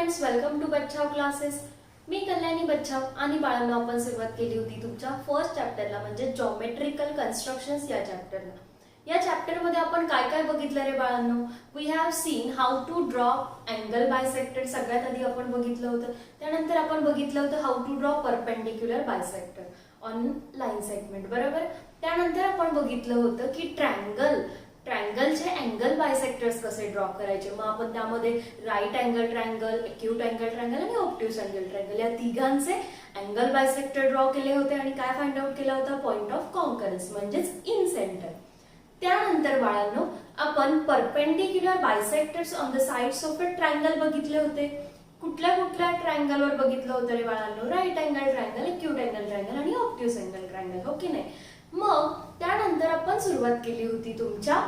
Friends, welcome to Bachchav classes. मी कल्याणी बच्चाव आणि बाळांनो आपण सुरुवात केली होती तुमच्या फर्स्ट चॅप्टरला म्हणजे जॉमेट्रिकल कन्स्ट्रक्शन्स या चॅप्टरला. या चॅप्टर मध्ये आपण काय काय बघितलं रे बाळांनो? We have seen how to draw angle bisector. सगळ्यात आधी आपण बघितलं होतं. त्यानंतर आपण बघितलं होतं how to draw perpendicular bisector on line segment. बरोबर. त्यानंतर आपण बघितलं होतं की ट्रायंगलचे अँगल बायसेक्टर्स कसे ड्रॉ करायचे. मग आपण त्यामध्ये right angle triangle, acute angle triangle आणि ऑब्ट्यूस अँगल ट्रायंगल या तिघांचे अँगल बायसेक्टर ड्रॉ केले होते आणि काय फाइंड आउट केला होता? पॉइंट ऑफ कॉन्करन्स म्हणजेच इन सेंटर. त्यानंतर बाळांनो आपण perpendicular bisectors on the sides of a triangle बघितले होते. कुठल्या कुठल्या ट्रायंगलवर बघितलं होतं रे बाळांनो? Right angle triangle, acute angle triangle आणि ऑब्ट्यूस अँगल ट्रायंगल. हो की नाही? मग त्यानंतर आपण सुरुवात केली होती तुमच्या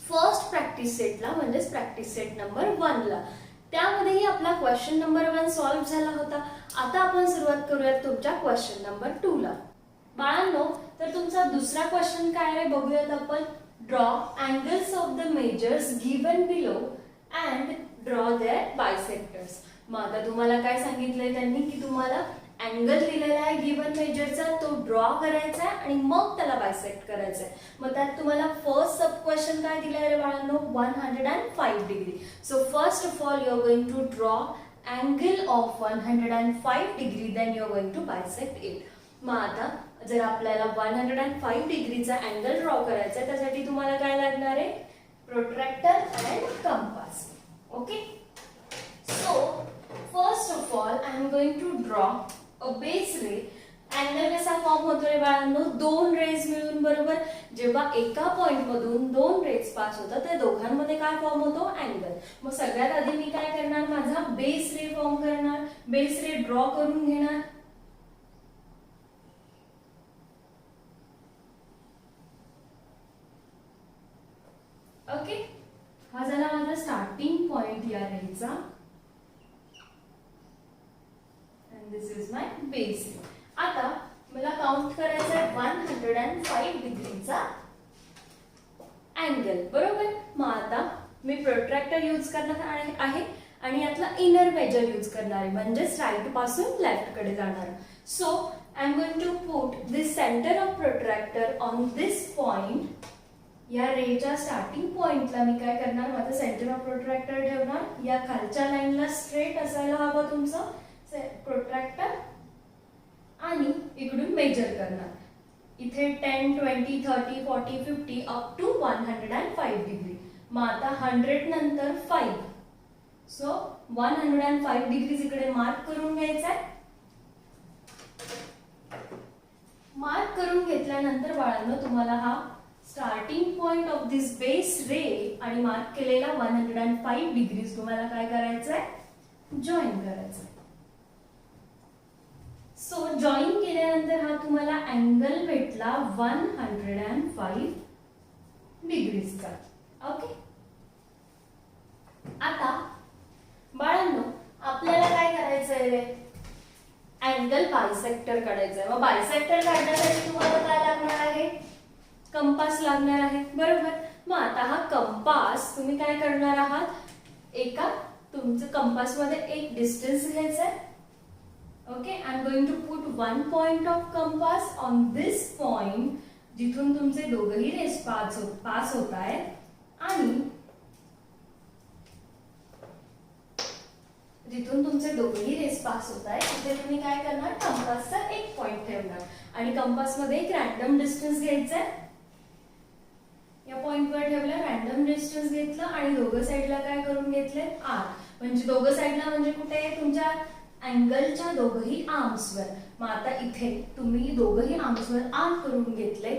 फर्स्ट प्रॅक्टिस सेटला म्हणजेच प्रॅक्टिस सेट नंबर 1 ला. त्यामध्येही आपला क्वेश्चन नंबर 1 सॉल्व्ह झाला होता. आता आपण सुरुवात करूयात तुमच्या क्वेश्चन नंबर 2 ला. बाळांनो तर तुमचा दुसरा क्वेश्चन काय आहे बघूयात आपण. Draw angles of the measures given below and draw their bisectors. मग आता तुम्हाला काय सांगितलंय त्यांनी की तुम्हाला अँगल दिलेला आहे गिवन मेजरचा, तो ड्रॉ करायचा आहे आणि मग त्याला बायसेक्ट करायचा आहे. मग त्यात तुम्हाला फर्स्ट सब क्वेश्चन काय दिलाय रे बाळांनो? 105 degree. So first of all you are going to draw angle of 105 degree, then you are going to bisect it. मग आता जर आपल्याला 105 डिग्रीचा अँगल ड्रॉ करायचा आहे त्यासाठी तुम्हाला काय लागणार आहे? Protractor and compass. Okay. So first of all I am going to draw a base ray. Angle कसा फॉर्म होतो रे बाळांनो? दोन रेज मिळून. बरोबर. जेव्हा एका पॉइंट मधून दोन रेज पास होतात त्या दोघांमध्ये काय फॉर्म होतो? अँगल. मग सगळ्यात आधी मी काय करणार? माझा बेस रे फॉर्म करणार. बेस रे ड्रॉ करून घेणार. ओके. हा झाला माझा स्टार्टिंग पॉइंट या रेचा. This is my base. आता मला काउंट करायचा आहे 105 डिग्रीचा अँगल. बरोबर. मग आता मी प्रोट्रॅक्टर यूज करणार आहे आणि यातला इनर मेजर यूज करणार आहे म्हणजेच राईट पासून लेफ्ट कडे जाणार. So I am going to put this centre of protractor on this point. या रेच्या स्टार्टिंग पॉइंटला मी काय करणार? माझं सेंटर ऑफ प्रोट्रॅक्टर ठेवणार. या खालच्या लाईनला स्ट्रेट असायला हवं तुमचं प्रोट्रॅक्टर आणि इकडून मेजर करणार. इथे 10, 20, 30, 40, 50 अप टू 105 डिग्री. मग आता 100 नंतर 5. सो 105 डिग्री इकडे मार्क करून घ्यायचा आहे. मार्क करून घेतल्यानंतर बाळांनो तुम्हाला हा starting point of this base ray आणि मार्क केलेला 105 डिग्री तुम्हाला काय करायचं आहे? जॉईन करायचं आहे. सो जॉईन केल्यानंतर हा तुम्हाला अँगल भेटला 105 डिग्रीचा. ओके. आता बाळांनो आपल्याला काय करायचंय रे? अँगल बायसेक्टर काढायचं आहे. मग बायसेक्टर काढण्यासाठी तुम्हाला काय लागणार आहे? कंपास लागणार आहे. बरोबर. मग आता हा कंपास तुम्ही काय करणार आहात? एका तुमचं कंपास मध्ये एक डिस्टन्स घ्यायचा आहे. Okay, I am going to put one point of compass on this point जिथून तुमचे दोघही रेस पास होत आहेत आणि जिथून तुमचे दोघही रेस पास होत आहेत तिथे तुम्ही काय करणार? कंपासचा एक पॉइंट ठेवणार आणि कंपास मध्ये एक रॅन्डम डिस्टन्स घ्यायचा आहे. या पॉइंटवर ठेवला, रॅन्डम डिस्टन्स घेतलं आणि दोघं साईडला काय करून घेतले? आर. म्हणजे दोघं साईडला म्हणजे कुठे? तुमच्या अँगलच्या दोघही आर्म्सवर. मग आता इथे तुम्ही दोघही आर्म्सवर आर्म करून घेतले.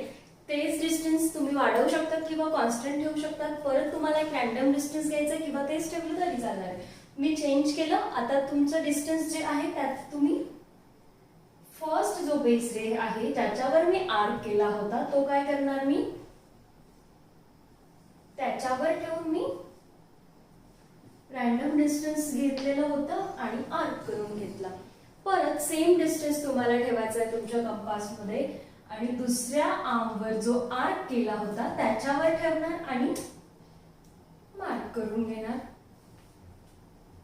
तेच डिस्टन्स तुम्ही वाढवू शकतात किंवा कॉन्स्टंट ठेवू शकतात. परत तुम्हाला एक रॅन्डम डिस्टन्स घ्यायचा किंवा तेच ठेवलं तरी चालणार आहे. मी चेंज केलं. आता तुमचं डिस्टन्स जे आहे त्यात तुम्ही फर्स्ट जो बेस रे आहे ज्याच्यावर मी आर्क केला होता तो काय करणार? मी त्याच्यावर ठेवून मी रॅन्डम डिस्टन्स घेतलेलं होतं आणि आर्क करून घेतला. परत सेम डिस्टन्स तुम्हाला ठेवायचा आहे तुमच्या कंपास मध्ये आणि दुसऱ्या आर्मवर जो आर्क केला होता त्याच्यावर ठेवणार आणि मार्क करून घेणार.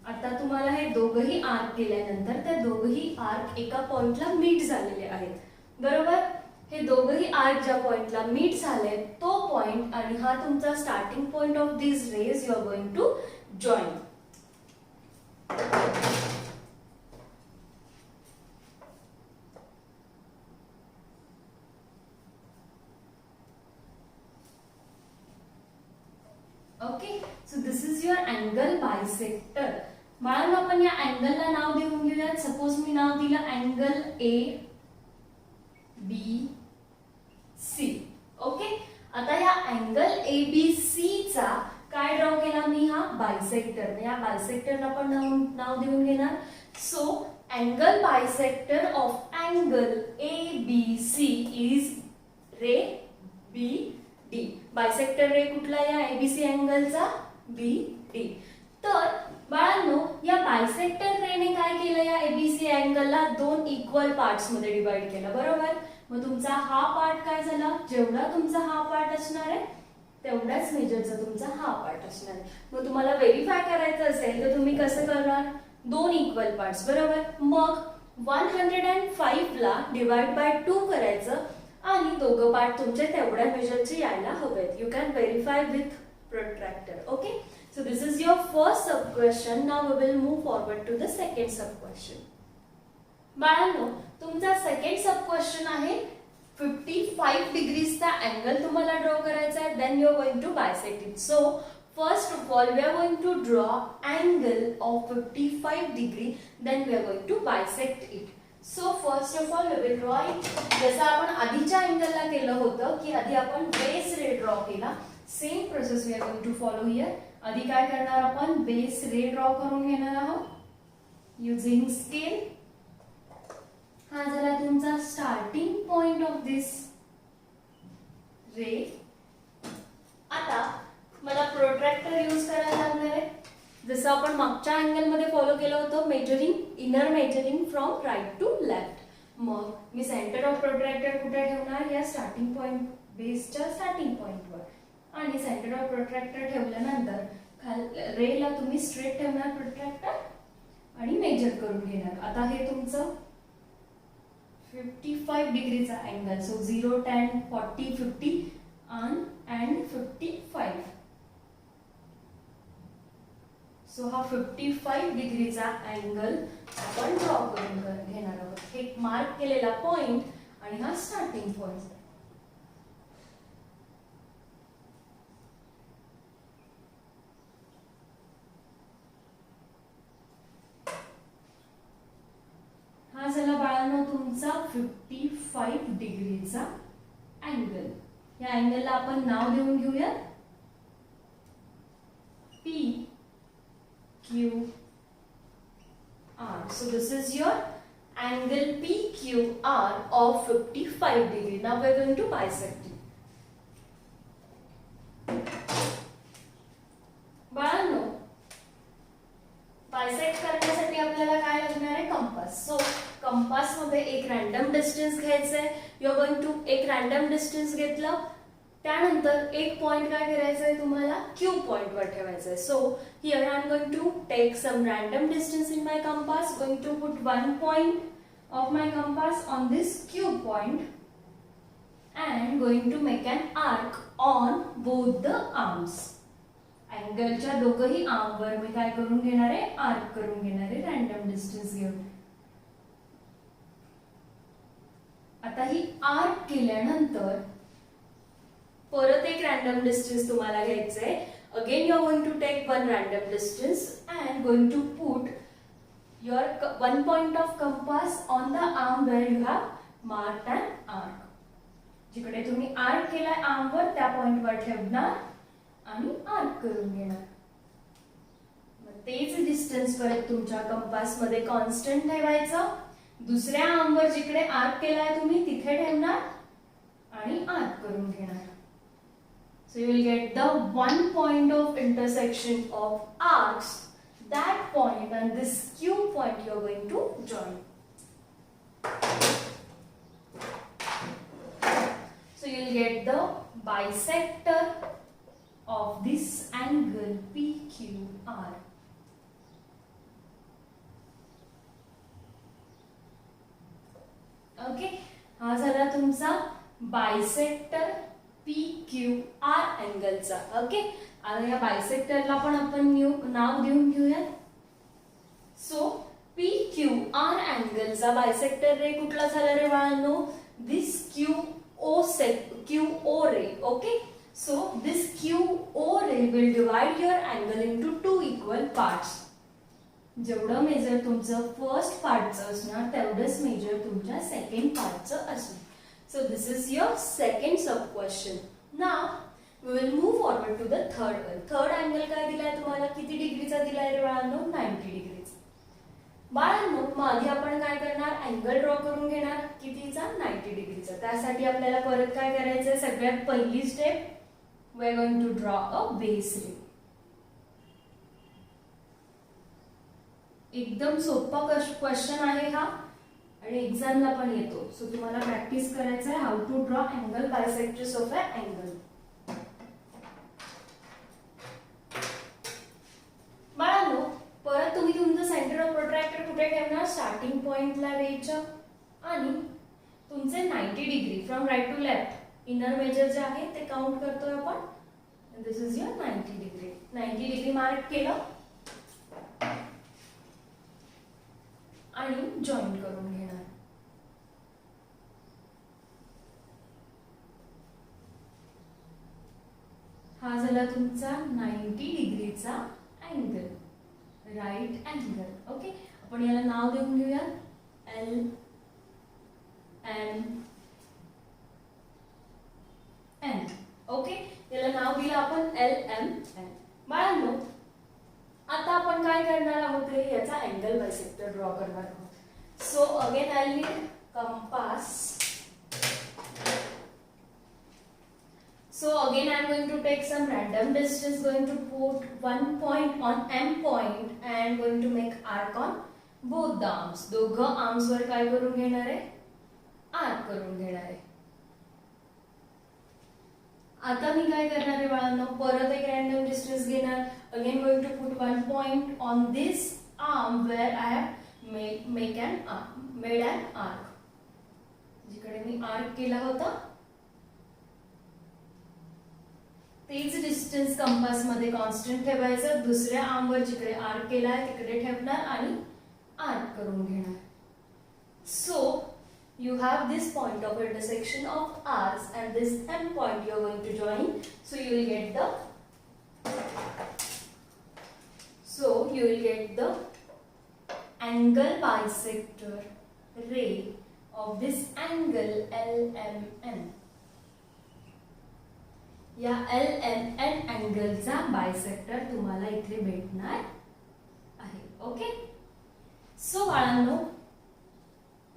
आता तुम्हाला हे दोघही आर्क केल्यानंतर त्या दोघही आर्क एका पॉइंटला मीट झालेले आहेत, बरोबर. हे दोघही आर्क ज्या पॉइंटला मीट झाले तो पॉइंट आणि हा तुमचा starting point of this rays you are going to join. Okay, so this is your angle bisector. बाळांनो आपण या अँगलला नाव देऊन घेऊयात. सपोज मी नाव दिलं angle A B C. Okay, आता या अँगल ए बी सी चा काय ड्रॉ केला मी, हा बायसेक्टर. या बायसेक्टरला पण नाव देऊन घेणार. So angle bisector of angle A B C is ray B D. Bisector ray कुठला या एबीसी अँगलचा, बी डी. तर बाळांनो या बायसेक्टर रेने काय केलं, या एबीसी अँगलला दोन इक्वल पार्ट्स मध्ये डिवाइड केलं, बरोबर. मग तुमचा हा पार्ट काय झाला, जेवढा तुमचा हा पार्ट असणार आहे तेवढाच मेजरचा तुमचा हा पार्ट असणार आहे. मग तुम्हाला व्हेरीफाय करायचं असेल तर तुम्ही कसं करणार, दोन इक्वल पार्ट्स, बरोबर. मग 105 ला डिवाइड बाय 2 करायचं आणि दोघं पार्ट तुमचे तेवढ्या मेजरचे यायला हवेत. You can verify with protractor. Okay, so this is your first sub question. Now we will move forward to the second sub question. बाळांनो तुमचा सेकंड सब क्वेश्चन आहे 55 डिग्रीजचा अँगल तुम्हाला ड्रॉ करायचा आहे. Then you are going to bisect it. So first of all we are going to draw angle of 55 degree, then we are going to bisect it. So first of all we will draw it. जसं आपण आधीच्या अँगलला केलं होतं की आधी आपण base ray draw केला, same process we are going to follow here. आधी काय करणार, आपण बेस रे ड्रॉ करून घेणार आहोत युजिंग स्केल. हा झाला तुमचा स्टार्टिंग पॉइंट ऑफ दिस रे. आता मला प्रोट्रॅक्टर यूज करायला लागणार आहे. जसं आपण मागच्या अँगल मध्ये फॉलो केलं होतं, measuring inner measuring from right to left. मग मी सेंटर ऑफ प्रोट्रॅक्टर कुठे ठेवणार, या स्टार्टिंग पॉइंट बेसच्या स्टार्टिंग पॉइंटवर. आणि सेंटर ऑफ प्रोट्रॅक्टर ठेवल्यानंतर रेला तुम्ही स्ट्रेट ठेवणार प्रोट्रॅक्टर आणि मेजर करून घेणार. आता हे तुमचं 55 डिग्रीचा अँगल. So 0, 10, 40, 50 and 55. सो हा 55 डिग्रीचा अँगल आपण ड्रॉ करून घेणार आहोत. हे मार्क केलेला पॉइंट आणि हा स्टार्टिंग पॉइंट. हा झाला बाळांनो तुमचा 55 डिग्रीचा अँगल. या अँगलला आपण नाव देऊन घेऊया P Q R. So this is your angle PQR of 55 degree. Now we are going to bisect it. बाळांनो बायसेक्ट करण्यासाठी आपल्याला काय लागणार आहे, कंपास. सो कंपास मध्ये एक रॅन्डम डिस्टन्स घ्यायचं आहे. यू आर गोइंग टू एक रॅन्डम डिस्टन्स घेतलं, त्यानंतर एक पॉइंट काय करायचं आहे तुम्हाला, क्यू पॉइंट वर ठेवायचं आहे. So here I am going to take some random distance in my compass. Going to put one point of my compass on this Q point and going to make an arc on both the arms. अँगलच्या दोघही आर्मवर मी काय करून घेणार आहे, arc करून घेणार आहे रॅन्डम डिस्टन्स घेऊन. आता ही आर्क केल्यानंतर परत एक रॅन्डम डिस्टन्स तुम्हाला घ्यायचं आहे. Again you are going to take one random distance and going to put your one point of compass on the arm where you have marked an arc. जिकडे तुम्ही आर्क केलाय आर्मवर त्या पॉइंटवर ठेवणार आणि आर्क करून घेणार. मग तेच डिस्टन्स परत तुमच्या कंपास मध्ये कॉन्स्टंट ठेवायचं. दुसऱ्या आर्मवर जिकडे आर्क केलाय तुम्ही तिथे ठेवणार आणि आर्क करून घेणार. So you will get the one point of intersection of arcs. That point and this Q point you are going to join. So you will get the bisector of this angle PQR. हा झाला तुमचा bisector PQR अँगलचा. Okay, आता या बायसेक्टरला पण आपण नाव देऊन घेऊया. So PQR अँगलचा bisector ray कुठला झाला रे बाळांनो? दिस QO ray. Okay, so this QO ray will divide your angle into two equal parts. जेवढं मेजर तुमचं फर्स्ट पार्टचं असणार तेवढंच मेजर तुमच्या सेकंड पार्टचं असणार. So this is your second sub question. Now we will move forward to the third one. Third angle काय दिलाय तुम्हाला? किती डिग्रीचा दिलाय रे बाळांनो? 90 डिग्रीचा. बाळांनो मग आधी आपण काय करणार? अँगल ड्रॉ करून घेणार. कितीचा? 90 डिग्रीचा. त्यासाठी आपल्याला परत काय करायचंय? सगळ्यात पहिली step we are going to draw a base ray. एकदम सोपा क्वेश्चन आहे हा आणि एक्झामला पण येतो. सो तुम्हाला प्रॅक्टिस करायचं आहे how to draw angle bisectors of a angle. बाळांनो परत तुम्ही तुमचं सेंटर ऑफ प्रोट्रॅक्टर कुठे ठेवणार? स्टार्टिंग पॉइंटला रेच्या आणि तुमचे 90 degree from right to left inner measure जे आहे ते काउंट करतोय आपण. This is your 90 degree. 90 degree mark केलं आणि जॉईन करून घेणार. हा झाला तुमचा 90 डिग्रीचा अँगल, राईट अँगल. ओके, आपण याला नाव देऊन घेऊया LMN. ओके, याला नाव दिलं आपण LMN. बाळांनो आता आपण काय करणार आहोत? याचा अँगल बायसेक्टर ड्रॉ करणार आहोत. So again I need compass. So again I am going to take some random distance, going to put one point on M point and going to make arc on both the arms. दोघं arms वर काय करून घेणार आहे? Arc करून घेणार आहे. आता मी काय करणार आहे बाळांनो? परत एक रॅन्डम डिस्टन्स घेणार. Again going to put one point on this arm where I have made an arc. जिकडे मी आर्क केला होता तेच डिस्टन्स कंपास मध्ये कॉन्स्टंट ठेवायचं. दुसऱ्या आर्मवर जिकडे आर्क केलाय तिकडे ठेवणार आणि आर्क करून घेणार. So you have this point of intersection of arcs and this M point you are going to join. So you will get the angle bisector ray of this angle LMN. या LMN अँगलचा bisector तुम्हाला इथे भेटणार आहे. Okay, so बाळांनो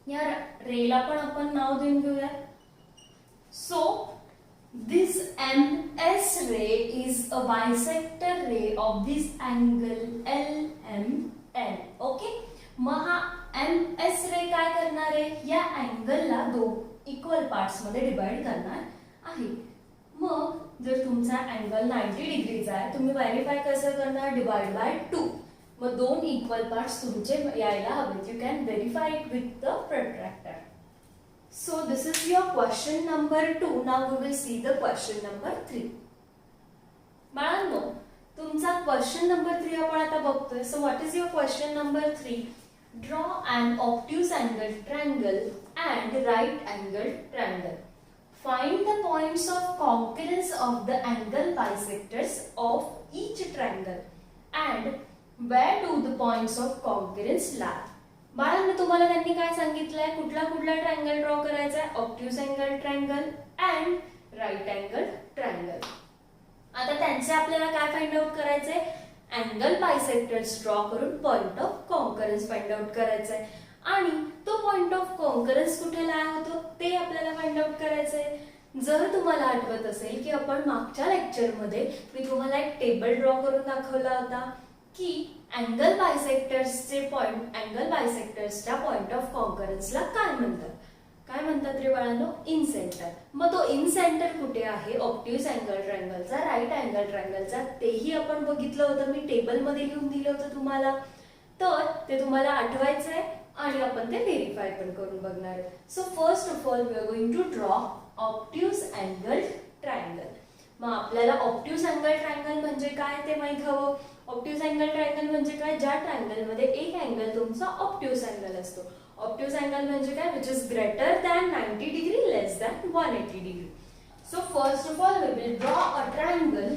या रेला पण आपण नाव देऊन घेऊया. So this MS ray is a bisector ray of this angle LMN. Okay, मग हा MS ray काय करणार आहे? या अँगलला दोन इक्वल पार्ट्स मध्ये डिवाइड करणार आहे. मग जर तुमचा अँगल 90 डिग्रीचा आहे तुम्ही व्हेरीफाय कसं करणार? Divide by 2. मग दोन इक्वल पार्ट्स तुमचे यायला हवेत. You can verify it with the protractor. So this is your question number 2. Now we will see the question number 3. बाळांनो तुमचा क्वेश्चन नंबर 3 आपण आता बघतोय. So what is your question number 3? Draw an obtuse angle triangle and right angle triangle. Find the points of concurrence of the angle bisectors of each triangle and where do the points of concurrence lie. बाळांनो तुम्हाला त्यांनी काय सांगितलंय? कुठला triangle draw करायचा आहे? Obtuse angle triangle and right angle triangle. आता त्यांचे आपल्याला काय फाइंड आउट करायचंय? अँगल बायसेक्टर्स ड्रॉ करून point of concurrence find out करायचा आहे आणि तो पॉइंट ऑफ कॉन्करन्स कुठे लाय होतो ते आपल्याला फाइंड आउट करायचं आहे. जर तुम्हाला आठवत असेल की आपण मागच्या लेक्चरमध्ये मी तुम्हाला एक टेबल ड्रॉ करून दाखवला होता की अँगल बायसेक्टर्सचे पॉइंट, अँगल बायसेक्टर्सच्या पॉइंट ऑफ कॉन्करन्सला काय म्हणतात? काय म्हणतात रे बाळांनो? Incentre. मग तो इन सेंटर कुठे आहे? ऑब्ट्यूज अँगल ट्रायंगलचा, राईट अँगल ट्रायंगलचा. तेही आपण बघितलं होतं, मी टेबल मध्ये लिहून दिलं होतं तुम्हाला. तर ते तुम्हाला आठवायचं आहे आणि आपण ते व्हेरीफाय पण करून बघणार आहे. So first of all we are going to draw obtuse angle triangle. मग आपल्याला ऑब्ट्यूज अँगल ट्रायंगल म्हणजे काय ते माहित हवं. ऑब्ट्यूज अँगल ट्रायंगल म्हणजे काय, ज्या ट्रायंगल मध्ये एक अँगल तुमचा ऑब्ट्यूज अँगल असतो. ऑब्ट्यूज अँगल म्हणजे काय, which is greater than 90 degree less than 180 degree. So first of all we will draw a triangle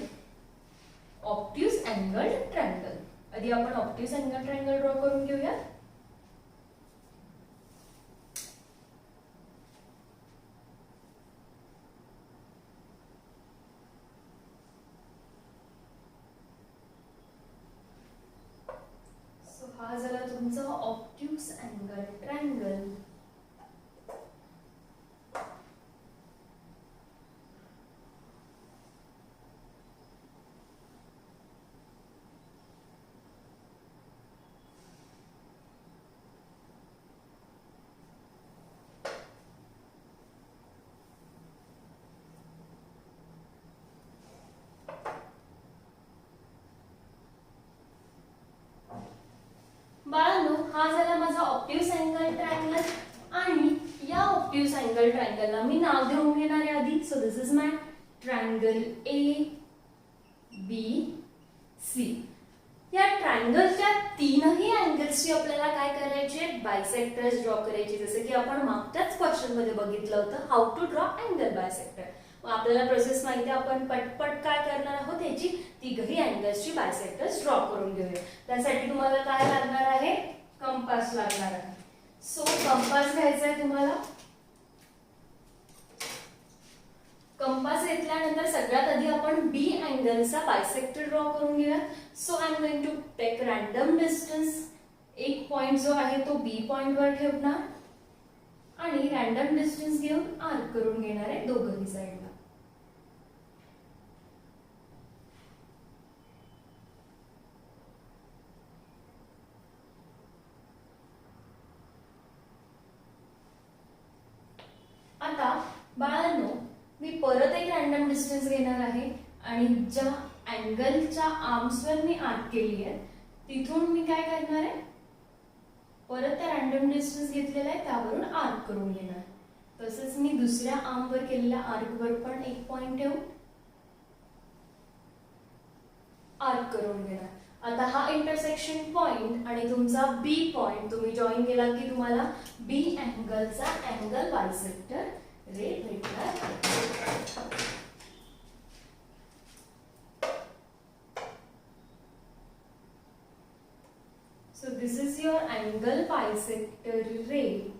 obtuse angle triangle. आधी आपण ऑब्ट्यूज अँगल ट्रायंगल ड्रॉ करून घेऊया. हा झाला तुमचा ऑब्ट्यूज अँगल ट्रायंगल. बाळांनो, हा झाला माझा ऑब्ट्यूज अँगल ट्रायंगल. आणि या ऑब्ट्यूज अँगल ट्रायंगलला मी नाव देऊन घेणार आहे आधी. So this is my triangle A B C. या ट्रायंगलच्या तीनही अँगल्सची आपल्याला काय करायचे, बायसेक्टर्स ड्रॉ करायचे. जसे की आपण मागच्याच क्वेश्चन मध्ये बघितलं होतं, how to draw angle bisector. आपल्याला प्रोसेस माहिती आहे, आपण पटपट काय करणार आहोत, याची तिघही अँगल्सची बायसेक्टर्स ड्रॉ करून घेऊया. त्यासाठी तुम्हाला काय लागणार आहे, कंपास लागणार आहे. सो कंपास घ्यायचा आहे तुम्हाला. कंपास घेतल्यानंतर सगळ्यात आधी आपण बी अँगलचा बायसेक्टर ड्रॉ करून घेऊया. So I am going to take random distance. एक पॉइंट जो आहे तो बी पॉइंट वर ठेवणार आणि रॅन्डम डिस्टन्स घेऊन आर्क करून घेणार आहे दोघही साइडला. आता बाळांनो, मी परत एक रॅन्डम डिस्टन्स घेणार आहे आणि ज्या अँगलच्या आर्म्सवर मी आर्क केली आहे तिथून मी काय करणार आहे, परत त्या रॅन्डम डिस्टन्स घेतलेला आहे त्यावरून आर्क करून घेणार. तसेच मी दुसऱ्या आर्मवर केलेल्या आर्कवर पण एक पॉइंट ठेवून आर्क करून घेणार. आता हा इंटरसेक्शन पॉइंट आणि तुमचा बी पॉइंट तुम्ही जॉईन केला की तुम्हाला बी अँगलचा अँगल बायसेक्टर रे भेटणार. So this is your angle bisector ray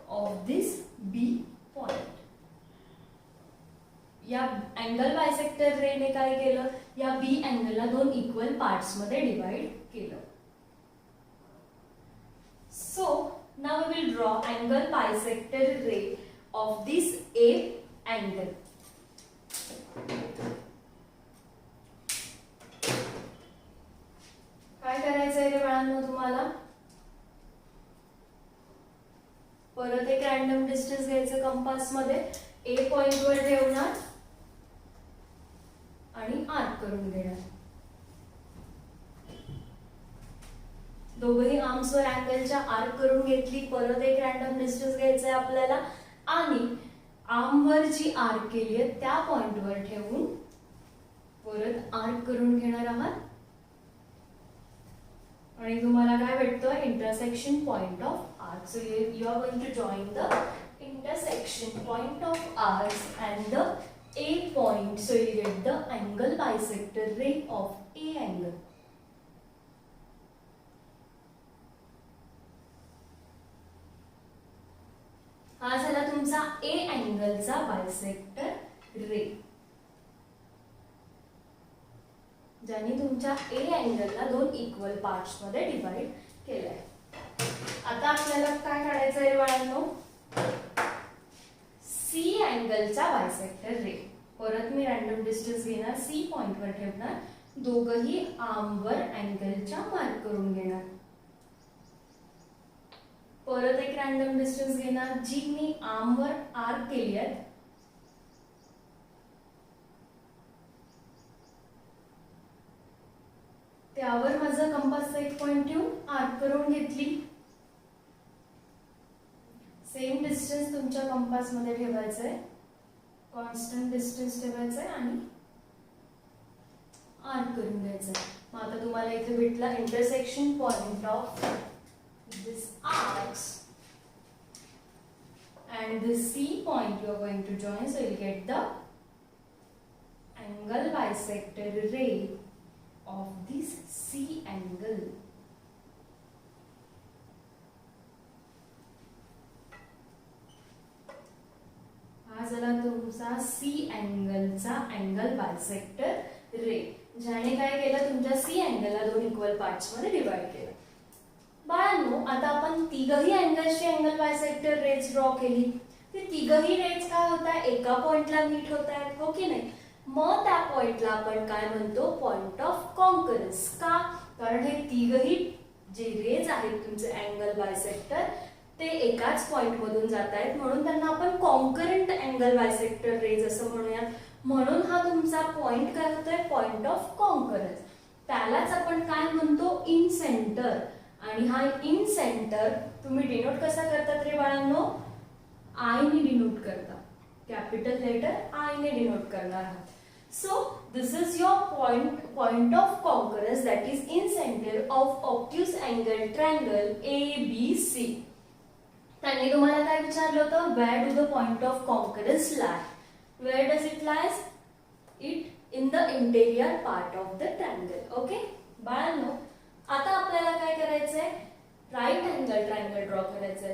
of this B point. या अँगल बायसेक्टर रे ने काय केलं, या बी अँगलला दोन इक्वल पार्ट्स मध्ये डिवाइड केलं. So now we will draw angle bisector ray of this A angle. काय करायचं आहे रे बाळांनो तुम्हाला, परत एक रॅन्डम डिस्टन्स घ्यायचं कंपास मध्ये, ए पॉइंट वर ठेवणार आणि आर्क करून घेणार. दोघही आर्म्स वर अँगलच्या आर्क करून घेतली. परत एक रॅन्डम डिस्टन्स घ्यायचा आहे आपल्याला आणि आर्म वर जी आर्क केली आहे त्या पॉइंट वर ठेवून परत आर्क करून घेणार आहात. आणि तुम्हाला काय भेटतं, intersection point of arc. So you are going to join the intersection point of arcs and the A point, so you get the angle bisector ray of A angle. हा झाला तुमचा A अँगलचा बायसेक्टर रे, ज्याने तुमच्या A अँगलला दोन equal parts मध्ये divide केलाय. आता आपल्याला काय काढायचं आहे बाळांनो, सी अँगलचा बायसेक्टर रे. परत मी रॅन्डम डिस्टन्स घेणार, सी पॉइंट वर ठेवणार, दोघही आर्मवर अँगलच्या मार्क करून घेणार. परत एक रॅन्डम डिस्टन्स घेणार, जी मी आर्मवर आर्क केली आहे त्यावर माझा कंपासचा एक पॉइंट ठेवून आर्क करून घेतली. डिस्टन्स तुमच्या कंपास मध्ये ठेवायचं आहे, कॉन्स्टंट डिस्टन्स ठेवायचं आहे आणि आर्क करून घ्यायचं आहे. मग आता तुम्हाला इथे भेटला intersection point of this arcs and the C point you are going to join, so you'll get the angle bisector ray of this C angle. हा झाला तुमचा C अँगलचा अँगल बायसेक्टर रे, ज्याने काय केलं तुमच्या C अँगलला दोन इक्वल पार्ट्स मध्ये divide केलं. बाळांनो, आता आपण तिघही अँगल्सची अँगल बायसेक्टर रेज ड्रॉ केली. ते तिघही रेज काय होतात, एका पॉइंटला मीट होत आहेत, हो की नाही. मग त्या पॉइंटला आपण काय म्हणतो, पॉइंट ऑफ कॉन्करन्स. का? कारण हे तिघही जे रेज आहेत तुमचे अँगल बायसेक्टर ते एकाच पॉइंट मधून जात आहेत, म्हणून त्यांना आपण कॉन्करंट अँगल बायसेक्टर रेज असं म्हणूयात. म्हणून हा तुमचा पॉइंट काय होतोय, पॉइंट ऑफ कॉन्करन्स. त्यालाच आपण काय म्हणतो, इन सेंटर. आणि हा इन सेंटर तुम्ही डिनोट कसा करतात रे बाळांनो, आय ने डिनोट करता, कॅपिटल लेटर आय ने डिनोट करणार आहात. So this is your point of concurrence that is incentre of obtuse angle triangle ABC. त्यांनी तुम्हाला काय विचारलं होतं, where do the point of concurrence lie, where does it lies, it in the interior part of the triangle. Okay बाळांनो, आता आपल्याला काय करायचंय, राईट अँगल ट्रायंगल ड्रॉ करायचंय.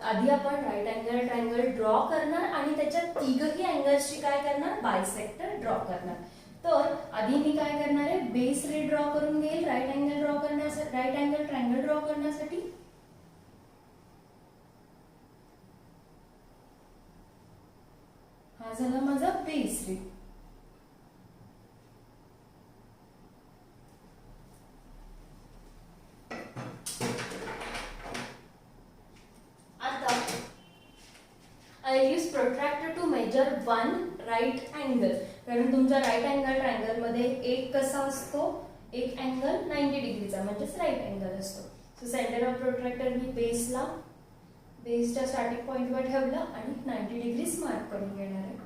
आधी आपण राईट अँगल ट्रायंगल ड्रॉ करणार आणि त्याच्या तिघही अँगल्सची काय करणार, बायसेक्टर ड्रॉ करणार. तर आधी मी काय करणार आहे, बेस रे ड्रॉ करून घेईल राईट अँगल ड्रॉ करण्यासाठी, राईट अँगल ट्रायंगल ड्रॉ करण्यासाठी. हा झाला माझा base ray. I use protractor to measure one right angle. कारण तुमच्या राईट अँगल ट्रायंगल मध्ये एक कसा असतो, एक अँगल 90 डिग्रीचा म्हणजेच राईट अँगल असतो. सो सेंटर ऑफ प्रोट्रॅक्टर मी बेसला, बेसच्या स्टार्टिंग पॉइंटवर ठेवलं आणि 90 डिग्रीज मार्क करून घेणार आहे.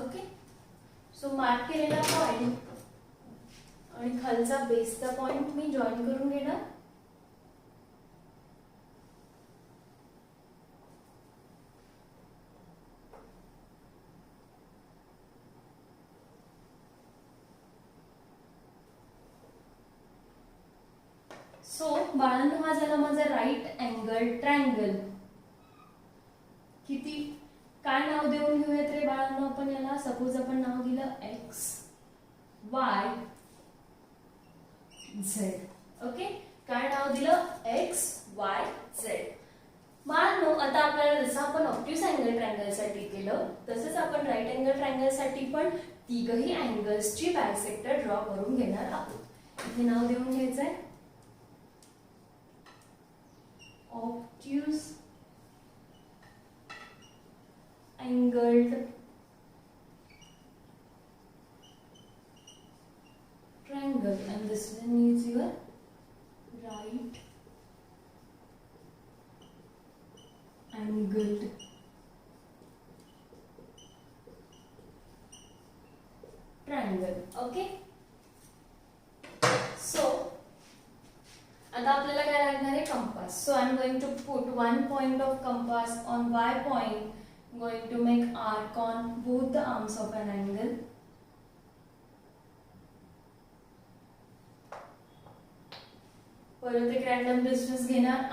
ओके, सो मार्क केलेला पॉइंट आणि खालचा बेसचा पॉइंट मी जॉईन करून घेणार. सो बाळांनो, हा झाला माझा राईट अँगल ट्रायंगल. किती काय नाव देऊन घेऊयात रे बाळांनो आपण याला. सपोज आपण नाव दिलं एक्स वाय झेड. ओके, काय नाव दिलं, एक्स वाय झेड. बाळांनो, आता आपल्याला जसं आपण ऑब्ट्यूज अँगल ट्रायंगल साठी केलं तसंच आपण राईट अँगल ट्रायंगल साठी पण तिघही अँगल्सची बायसेक्टर ड्रॉ करून घेणार आहोत. इथे नाव देऊन घ्यायचंय obtuse angled triangle, and this one is your right angled triangle. Okay, so आता आपल्याला काय लागणार आहे, compass. So I am going to put one point of compass on Y point, going to make arc on both the arms of an angle. परत एक random distance घेणार,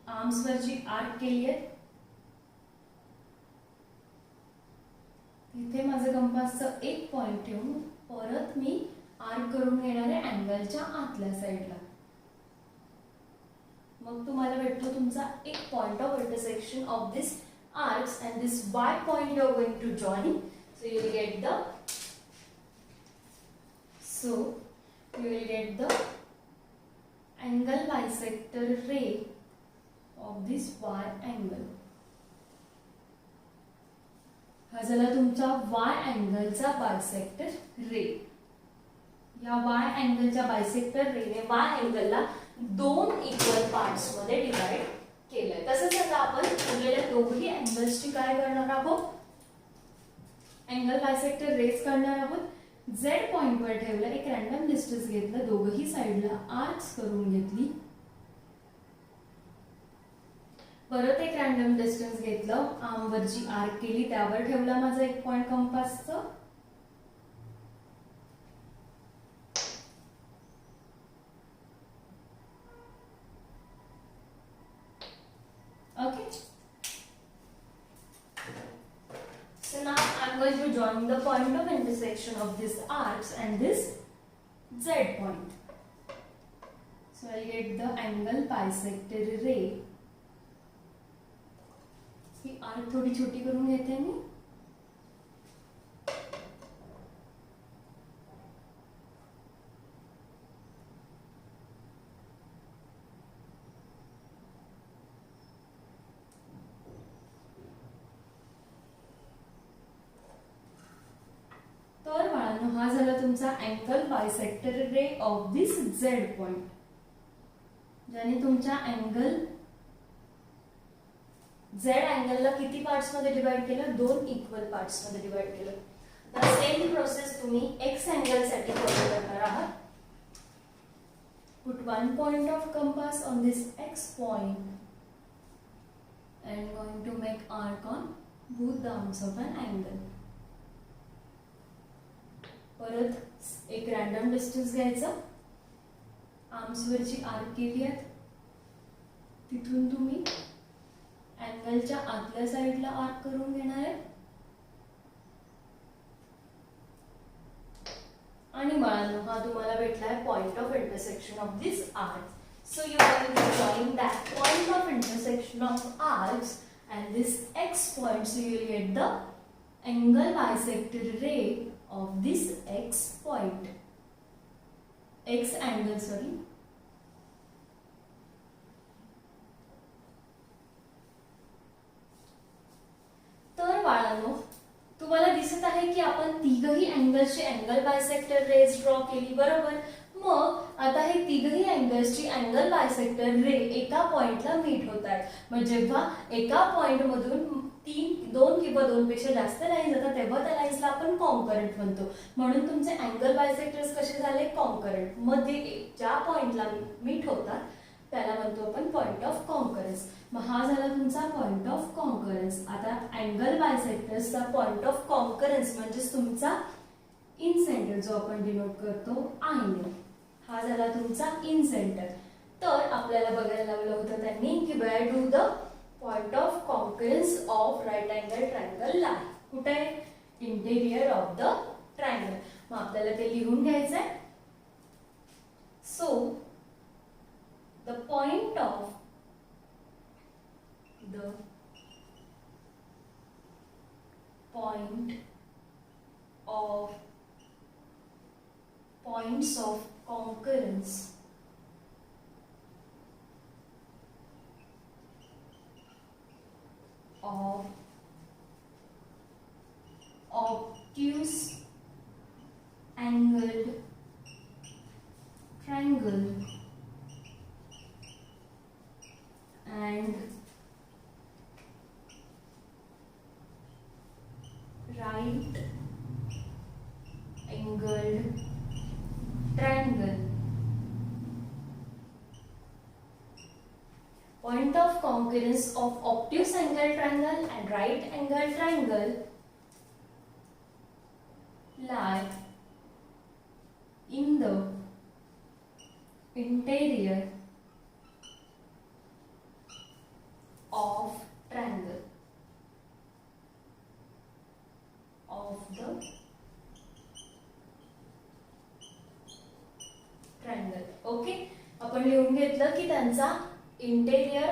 arms वरची arc केली आहे. इथे माझं कंपासचं एक पॉइंट ठेवून परत मी आर्क करून घेणार आहे अँगलच्या आतल्या साईडला. मग तुम्हाला भेटतो तुमचा एक point of intersection of this arcs and this Y point you are going to join. So you will get the angle bisector ray of this y angle. हा झाला तुमचा y अँगलचा बायसेक्टर रे. या y अँगलच्या बायसेक्टर रेने y अँगलला दोन equal parts मध्ये divide केलंय. तसंच आता आपण उरलेल्या दोघही अँगल्सची काय करणार आहोत, अँगल बायसेक्टर रेज करणार आहोत. झेड पॉइंटवर ठेवलं, एक रॅन्डम डिस्टन्स घेतलं, दोघही साइडला आर्क्स करून घेतली, परत एक रॅन्डम डिस्टन्स घेतलं, आर्मवर जी आर्क केली त्यावर ठेवला माझा एक point कंपासचा, okay. So now I am going to join the point of intersection of these arcs and this Z point. So I get the angle bisector ray. He arc थोड़ी छोटी करून घेते मी. तर बाळांनो हा झाला तुमचा angle bisector ray of this Z point, ज्याने तुमच्या अँगल झेड अँगलला किती पार्ट्स मध्ये डिवाइड केलं, दोन इक्वल पार्ट्स मध्ये डिवाइड केलं. तर सेम प्रोसेस तुम्ही एक्स अँगल साठी फॉलो करणार आहात. Put one point of compass on this x point and going to make arc on both the arms of an angle. परत एक रॅन्डम डिस्टन्स घ्यायचा, आर्म्स वरची आर्क केली आहेत, तिथून तुम्ही अँगलच्या आतल्या साइडला आर्क करून घेणार आहे आणि बाळांनो हा तुम्हाला भेटलाय point of intersection of this arc. So you are going to join that point of intersection of arcs and this x point, so you will get the angle bisector ray of this x point, x angle, sorry. तर बाळांनो तुम्हाला दिसत आहे की आपण तिघही अँगल्सची angle bisector raise draw केली, बरोबर. मग आता हे तिघही अँगल्सची अँगल बायसेक्टर रे एका पॉइंटला मीट होत आहेत. मग जेव्हा एका पॉइंट मधून दोन किंवा दोन पेक्षा जास्त लाईन्स येतात तेव्हा त्या लाईन्सला आपण कॉन्करंट म्हणतो. म्हणून तुमचे अँगल बायसेक्टर्स कसे झाले, कॉन्करंट. मध्ये ज्या पॉइंटला मीट होतात त्याला म्हणतो आपण पॉइंट ऑफ कॉन्करन्स. मग हा झाला तुमचा पॉइंट ऑफ कॉन्करन्स. आता अँगल बायसेक्टर्सचा पॉइंट ऑफ कॉन्करन्स म्हणजे तुमचा इन सेंटर जो आपण डिनोट करतो आय ने, हा झाला तुमचा इन सेंटर. तर आपल्याला बघायला लावलं होतं त्यांनी की where do the point of concurrence of right angle triangle lie, कुठे, इंटेरियर ऑफ द ट्रायंगल. मग आपल्याला ते लिहून घ्यायचंय. So the point of points of concurrence of obtuse angled triangle and right angled triangle. Point of concurrence of obtuse angle triangle and right angle triangle lie in the interior of triangle of the triangle. Okay, आपण लिहून घेतलं की त्यांचा interior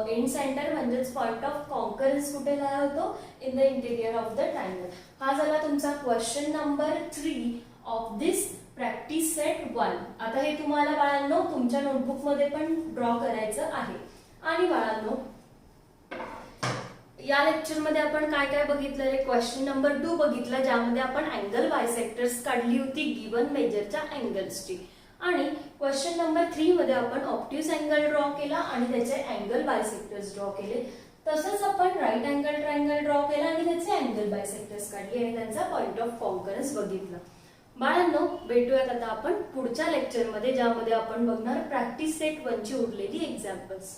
end centre म्हणजेच point of concurrence कुठे लाय होतो, in the interior of the triangle. हा झाला तुमचा question number 3 of this practice set 1. आता हे तुम्हाला बाळांनो तुमच्या नोटबुक मध्ये पण ड्रॉ करायचं आहे. आणि बाळांनो या लेक्चर मध्ये आपण काय काय बघितलं रे, क्वेश्चन नंबर 2 बघितलं ज्यामध्ये आपण अँगल बायसेक्टर्स काढली होती गिवन मेजरच्या अँगल्सची. आणि क्वेश्चन नंबर 3 मध्ये आपण ऑब्ट्यूज अँगल ड्रॉ केला आणि त्याचे अँगल बायसेक्टर्स ड्रॉ केले. तसंच आपण राईट अँगल ट्रायंगल ड्रॉ केला आणि त्याचे अँगल बायसेक्टर्स काढले आणि त्यांचा पॉइंट ऑफ कॉन्करन्स बघितला. बाळांनो, भेटूयात आता आपण पुढच्या लेक्चरमध्ये, ज्यामध्ये आपण बघणार प्रॅक्टिस सेट 1 ची उरलेली एक्झाम्पल्स.